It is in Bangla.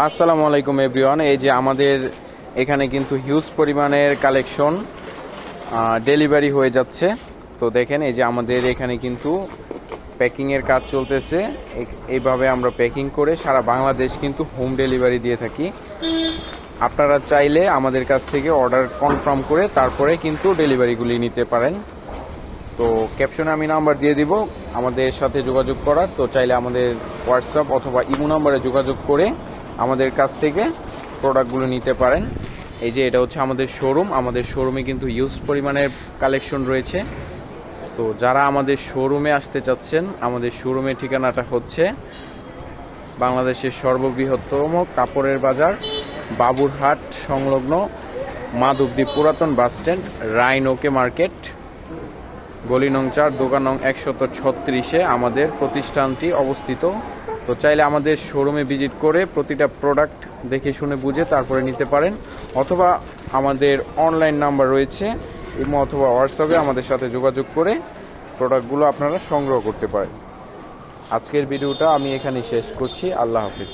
আসসালামু আলাইকুম এভরিওয়ান। এই যে আমাদের এখানে কিন্তু হিউজ পরিমাণের কালেকশন ডেলিভারি হয়ে যাচ্ছে। তো দেখেন এই যে আমাদের এখানে কিন্তু প্যাকিংয়ের কাজ চলতেছে। এইভাবে আমরা প্যাকিং করে সারা বাংলাদেশ কিন্তু হোম ডেলিভারি দিয়ে থাকি। আপনারা চাইলে আমাদের কাছ থেকে অর্ডার কনফার্ম করে তারপরে কিন্তু ডেলিভারিগুলি নিতে পারেন। তো ক্যাপশনে আমি নাম্বার দিয়ে দিব আমাদের সাথে যোগাযোগ করার। তো চাইলে আমাদের হোয়াটসঅ্যাপ অথবা ইমো নাম্বারে যোগাযোগ করে আমাদের কাছ থেকে প্রোডাক্টগুলো নিতে পারেন। এই যে এটা হচ্ছে আমাদের শোরুম। আমাদের শোরুমে কিন্তু হিউজ পরিমাণের কালেকশন রয়েছে। তো যারা আমাদের শোরুমে আসতে চাচ্ছেন, আমাদের শোরুমের ঠিকানাটা হচ্ছে বাংলাদেশের সর্ববৃহত্তম কাপড়ের বাজার বাবুরহাট সংলগ্ন মাধবদী পুরাতন বাসস্ট্যান্ড, রাইনোকে মার্কেট, গলি নং 4, দোকান নং 136-এ আমাদের প্রতিষ্ঠানটি অবস্থিত। তো চাইলে আমাদের শোরুমে ভিজিট করে প্রতিটা প্রোডাক্ট দেখে শুনে বুঝে তারপরে নিতে পারেন, অথবা আমাদের অনলাইন নাম্বার রয়েছে ইমো অথবা হোয়াটসঅ্যাপে আমাদের সাথে যোগাযোগ করে প্রোডাক্টগুলো আপনারা সংগ্রহ করতে পারেন। আজকের ভিডিওটা আমি এখানেই শেষ করছি। আল্লাহ হাফিজ।